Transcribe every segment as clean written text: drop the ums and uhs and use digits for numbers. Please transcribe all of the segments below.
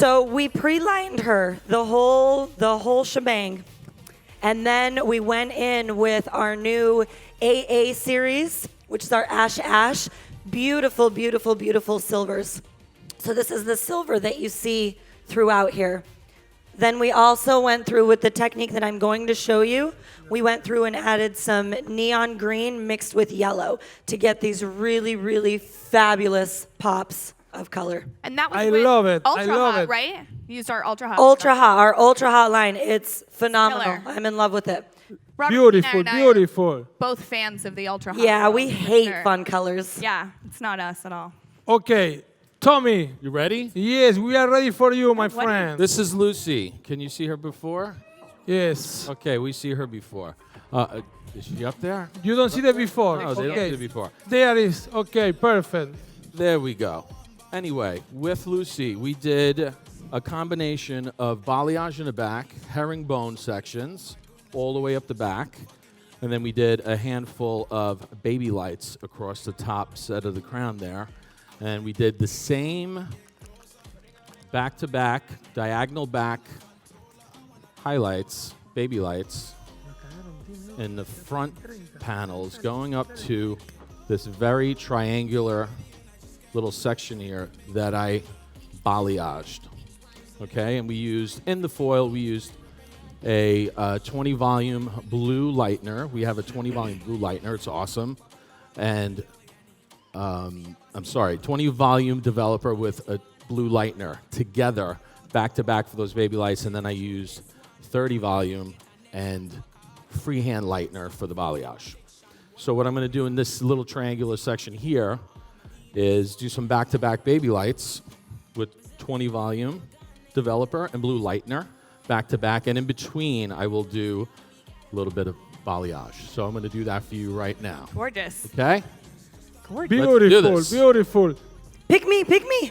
So we pre-lined her, the whole shebang. And then we went in with our new AA series, which is our Ash. Beautiful, beautiful, beautiful silvers. So this is the silver that you see throughout here. Then we also went through with the technique that I'm going to show you. We went through and added some neon green mixed with yellow to get these really, really fabulous pops of color. And that was I with love it. Ultra I love Hot, it. right? You used our Ultra Hot. Ultra Hot, our Ultra Hot line. It's phenomenal. Killer. I'm in love with it. Robertina Beautiful, and I beautiful. are both fans of the Ultra Hot. Yeah, we for hate sure. fun colors. Yeah, it's not us at all. Okay, Tommy. You ready? Yes, we are ready for you, my What- friend. This is Lucy. Can you see her before? Yes. Okay, we see her before. Is she up there? You don't see the before. No, they don't see Okay. the before. There is. Okay, perfect. There we go. Anyway, with Lucy, we did a combination of balayage in the back, herringbone sections, all the way up the back. And then we did a handful of baby lights across the top set of the crown there. And we did the same back-to-back, diagonal back highlights, baby lights, in the front panels going up to this very triangular little section here that I balayaged. Okay, and we used, in the foil, we used a 20 volume blue lightener. We have a 20 volume blue lightener, it's awesome. And, 20 volume developer with a blue lightener together, back to back for those baby lights. And then I used 30 volume and freehand lightener for the balayage. So what I'm going to do in this little triangular section here is do some back-to-back baby lights with 20 volume developer and blue lightener back-to-back, and in between I will do a little bit of balayage. So I'm going to do that for you right now. Gorgeous. Okay? Gorgeous. Let's do Beautiful, this. beautiful. Pick me, pick me.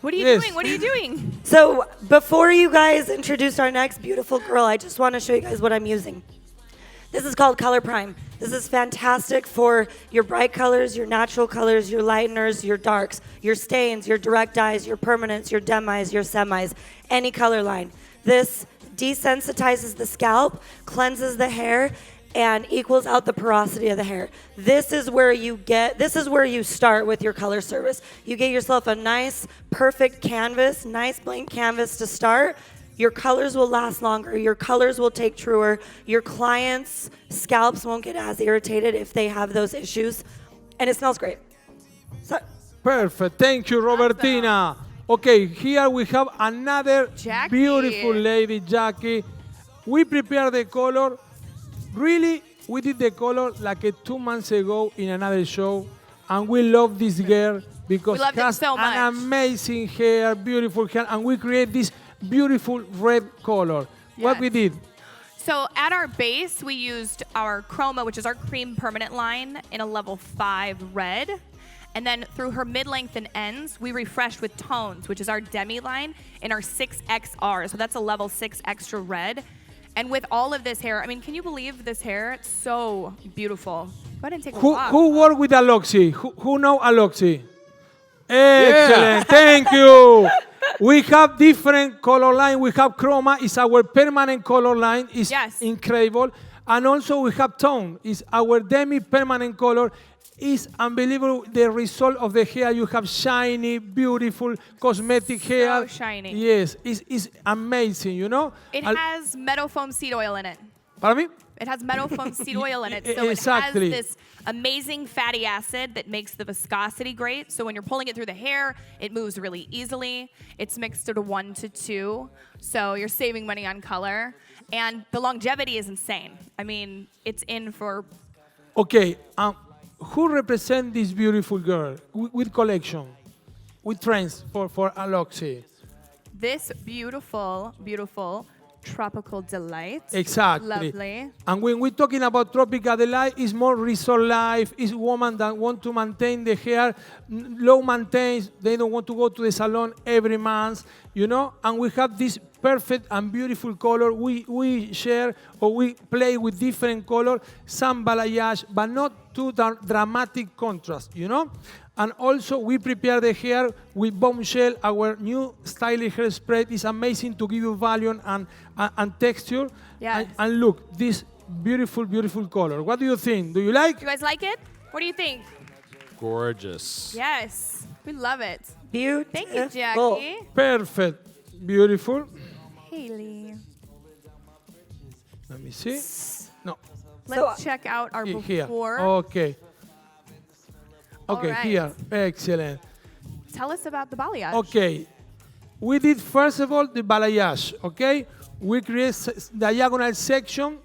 What are you Yes. doing? What are you doing? So before you guys introduce our next beautiful girl, I just want to show you guys what I'm using. This is called Color Prime. This is fantastic for your bright colors, your natural colors, your lighteners, your darks, your stains, your direct dyes, your permanents, your demis, your semis, any color line. This desensitizes the scalp, cleanses the hair, and equals out the porosity of the hair. This is where you start with your color service. You get yourself a nice, perfect canvas, nice blank canvas to start. Your colors will last longer. Your colors will take truer. Your clients' scalps won't get as irritated if they have those issues. And it smells great. So, Perfect. Thank you, Robertina. Okay, here we have another Jackie. beautiful lady, Jackie. We prepared the color. Really, we did the color like 2 months ago in another show. And we love this girl because We loved she it has so much. an amazing hair, beautiful hair. And we create this beautiful red color. What Yes. we did? So at our base, we used our Chroma, which is our cream permanent line, in a level 5 red. And then through her mid-length and ends, we refreshed with tones, which is our demi line, in our 6XR. So that's a level 6 extra red. And with all of this hair, I mean, can you believe this hair? It's so beautiful. Go ahead and take a walk. Who worked with Aloxxi? Who know Aloxxi? Excellent. Thank you. We have different color line. We have Chroma. It's our permanent color line. It's Yes. incredible. And also we have Tone. It's our demi-permanent color. It's unbelievable the result of the hair. You have shiny, beautiful, cosmetic hair. shiny. Yes, it's amazing, you know? It has meadow foam seed oil in it. Pardon me? It has meadow foam seed oil in it. So Exactly. it has this amazing fatty acid that makes the viscosity great. So when you're pulling it through the hair, it moves really easily. It's mixed at a 1 to 2. So you're saving money on color. And the longevity is insane. I mean, it's in for... Okay, who represent this beautiful girl with collection, with trends for Aloxxi? This beautiful, beautiful tropical delight. Exactly. Lovely. And when we're talking about tropical delight, it's more resort life. It's women that want to maintain the hair, low maintenance. They don't want to go to the salon every month, you know. And we have this perfect and beautiful color. We share or we play with different color, some balayage, but not too dramatic contrast, you know? And also we prepare the hair with bombshell. Our new stylish hairspray is amazing to give you volume and texture. Yes. And look, this beautiful, beautiful color. What do you think? Do you like? You guys like it? What do you think? Gorgeous. Yes, we love it. Beautiful. Thank you, Jackie. Perfect. Beautiful. Haley. Let me see. No. Let's check out our Here. before. Okay. Okay, right. here. Excellent. Tell us about the balayage. Okay. We did, first of all, the balayage, okay? We create diagonal section.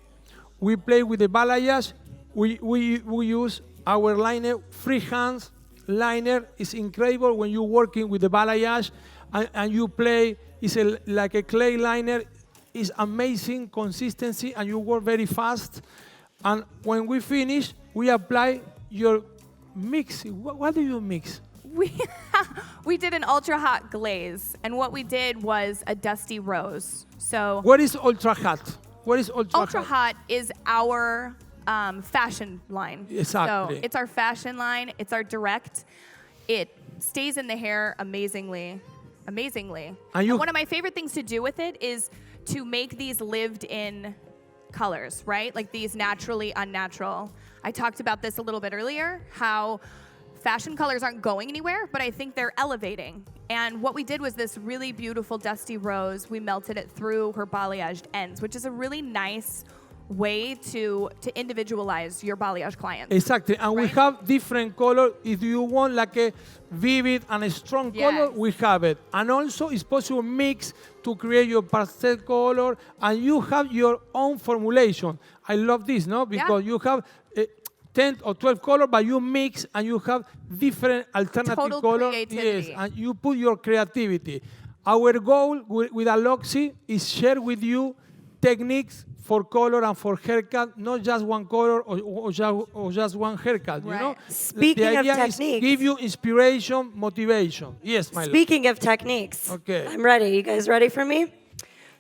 We play with the balayage. We use our liner, freehand liner. It's incredible when you're working with the balayage and you play, it's like a clay liner. It's amazing consistency and you work very fast. And when we finish, we apply your mix. What do you mix? We did an ultra hot glaze, and what we did was a dusty rose. So What is ultra hot? What is ultra hot is our fashion line. Exactly. So it's our fashion line. It's our direct. It stays in the hair amazingly. And one of my favorite things to do with it is to make these lived-in colors, right? Like these naturally unnatural. I talked about this a little bit earlier, how fashion colors aren't going anywhere, but I think they're elevating. And what we did was this really beautiful dusty rose. We melted it through her balayaged ends, which is a really nice way to individualize your balayage clients. Exactly, and we have different color. If you want like a vivid and a strong color, we have it. And also it's possible mix to create your pastel color, and you have your own formulation. I love this, no? Because you have 10 or 12 colors, but you mix and you have different alternative Total colors. creativity. Yes, and you put your creativity. Our goal with Aloxxi is share with you techniques for color and for haircut, not just one color or just one haircut, you know? Speaking the of idea is techniques. give you inspiration, motivation. Yes, my love. Speaking of techniques. Okay. I'm ready. You guys ready for me?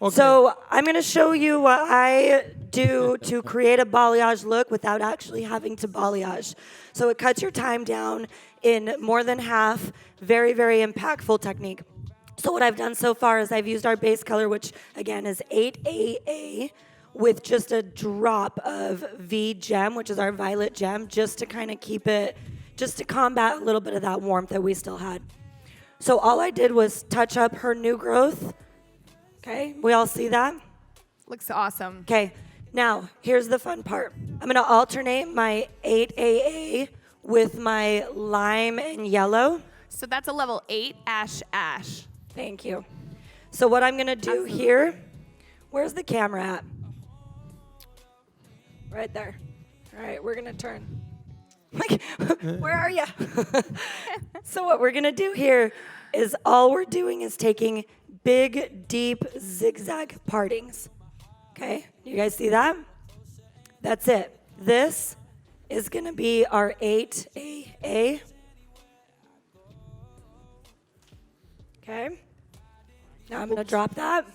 Okay. So I'm going to show you what I do to create a balayage look without actually having to balayage. So it cuts your time down in more than half. Very, very impactful technique. So what I've done so far is I've used our base color, which again is 8AA, with just a drop of V gem, which is our violet gem, just to kind of keep it, just to combat a little bit of that warmth that we still had. So all I did was touch up her new growth. Okay, we all see that? Looks awesome. Okay, now here's the fun part. I'm gonna alternate my 8AA with my lime and yellow. So that's a level 8 ash. Thank you. So what I'm gonna do here, where's the camera at? Right there. All right, we're gonna turn. Like, where are you? So what we're gonna do here is all we're doing is taking big, deep zigzag partings. Okay, you guys see that? That's it. This is gonna be our 8AA. Okay, now I'm gonna drop that.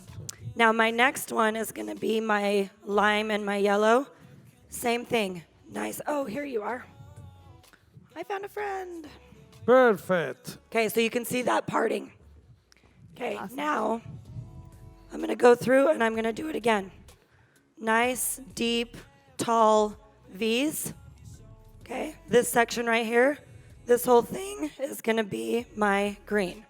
Now my next one is gonna be my lime and my yellow. Same thing. Nice. Oh, here you are. I found a friend. Perfect. Okay, so you can see that parting. Okay, now I'm gonna go through and I'm gonna do it again. Nice, deep, tall V's. Okay, this section right here, this whole thing is gonna be my green.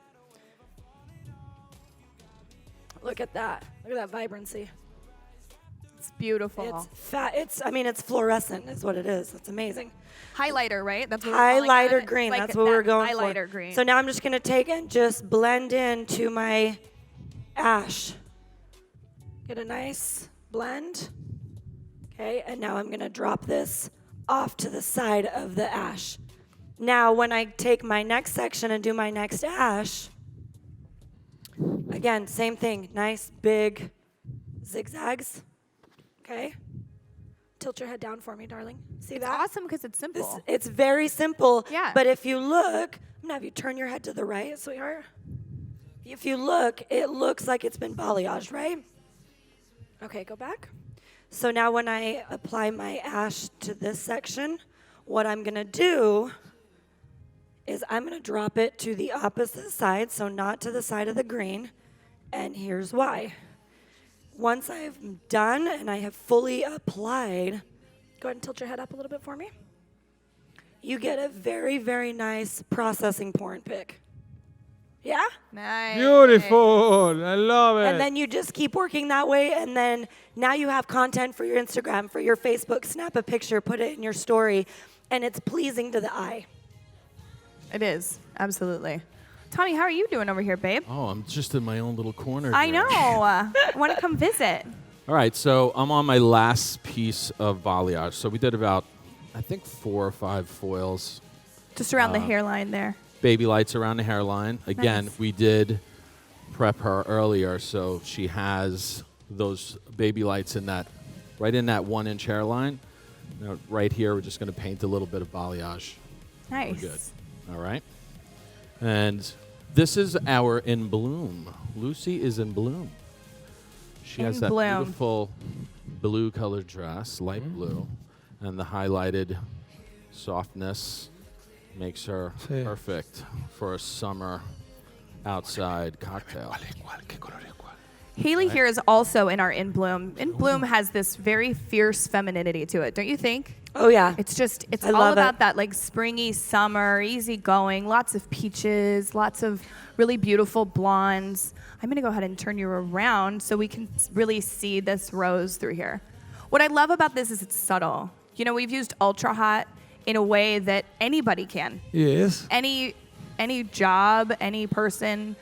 Look at that. Look at that vibrancy. It's beautiful. It's fat. It's fluorescent is what it is. It's amazing. Highlighter, right? That's what we're calling Highlighter it. green. Like That's what we're going for. highlighter green. So now I'm just going to take and just blend into my ash. Get a nice blend. Okay, and now I'm going to drop this off to the side of the ash. Now when I take my next section and do my next ash, again, same thing. Nice big zigzags. Okay. Tilt your head down for me, darling. See it's that? awesome because it's simple. It's very simple. Yeah. But if you look, I'm going to have you turn your head to the right, sweetheart. If you look, it looks like it's been balayaged, right? Okay, go back. So now when I apply my ash to this section, what I'm gonna do is I'm gonna drop it to the opposite side, so not to the side of the green, and here's why. Once I'm done and I have fully applied, go ahead and tilt your head up a little bit for me. You get a very, very nice processing pour and pick. Yeah? Nice. Beautiful. I love it. And then you just keep working that way, and then now you have content for your Instagram, for your Facebook. Snap a picture, put it in your story, and it's pleasing to the eye. It is, absolutely. Tommy, how are you doing over here, babe? Oh, I'm just in my own little corner. I here. know. I want to come visit. All right, so I'm on my last piece of balayage. So we did about, I think, 4 or 5 foils. Just around the hairline there. Baby lights around the hairline. Again, Nice. we did prep her earlier, so she has those baby lights in that, right in that 1-inch hairline. Now, right here, we're just going to paint a little bit of balayage. Nice. We're good. All right. And this is our In Bloom. Lucy is in bloom. She has In that bloom. beautiful blue colored dress, light blue, and the highlighted softness makes her Sí. perfect for a summer outside cocktail. Haley here is also in our In Bloom. In Bloom has this very fierce femininity to it, don't you think? Oh, yeah. It's I all love about it. that like springy summer, easy going, lots of peaches, lots of really beautiful blondes. I'm gonna go ahead and turn you around so we can really see this rose through here. What I love about this is it's subtle. You know, we've used Ultra Hot in a way that anybody can. Yes. Any job, any person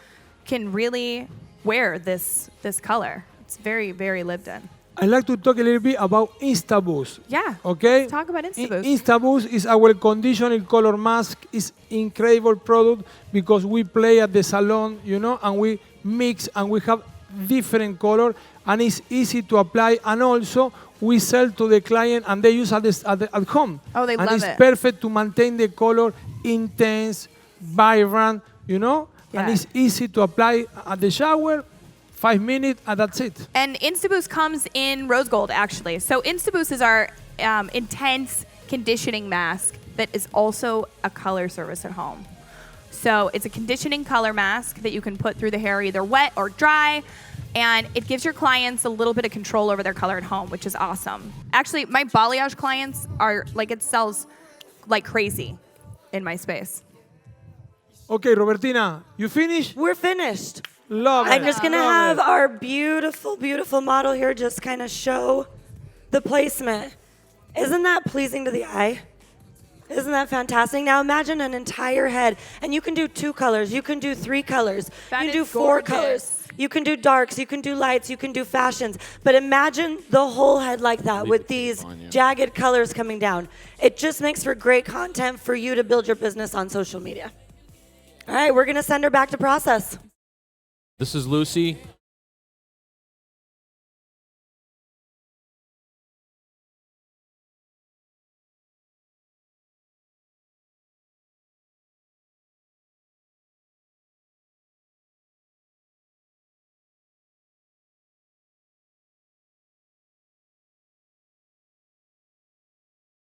can really wear this color. It's very, very lived in. I'd like to talk a little bit about InstaBoost. Yeah. Okay? Let's talk about InstaBoost. InstaBoost is our conditioning color mask. It's incredible product because we play at the salon, you know, and we mix and we have different color and it's easy to apply. And also we sell to the client and they use at home. Oh, they and love it's it. perfect to maintain the color intense, vibrant, you know, and Yeah. it's easy to apply at the shower. 5 minutes, and that's it. And InstaBoost comes in rose gold, actually. So InstaBoost is our intense conditioning mask that is also a color service at home. So it's a conditioning color mask that you can put through the hair either wet or dry, and it gives your clients a little bit of control over their color at home, which is awesome. Actually, my balayage clients are, like, it sells like crazy in my space. Okay, Robertina, you finished? We're finished. Love it. I'm just gonna Love have it. our beautiful, beautiful model here just kind of show the placement. Isn't that pleasing to the eye? Isn't that fantastic? Now imagine an entire head, and you can do 2 colors, you can do 3 colors, That you can is do 4 gorgeous. colors, you can do darks, you can do lights, you can do fashions. But imagine the whole head like that Leave with the these cape on, yeah. jagged colors coming down. It just makes for great content for you to build your business on social media. All right, we're gonna send her back to process. This is Lucy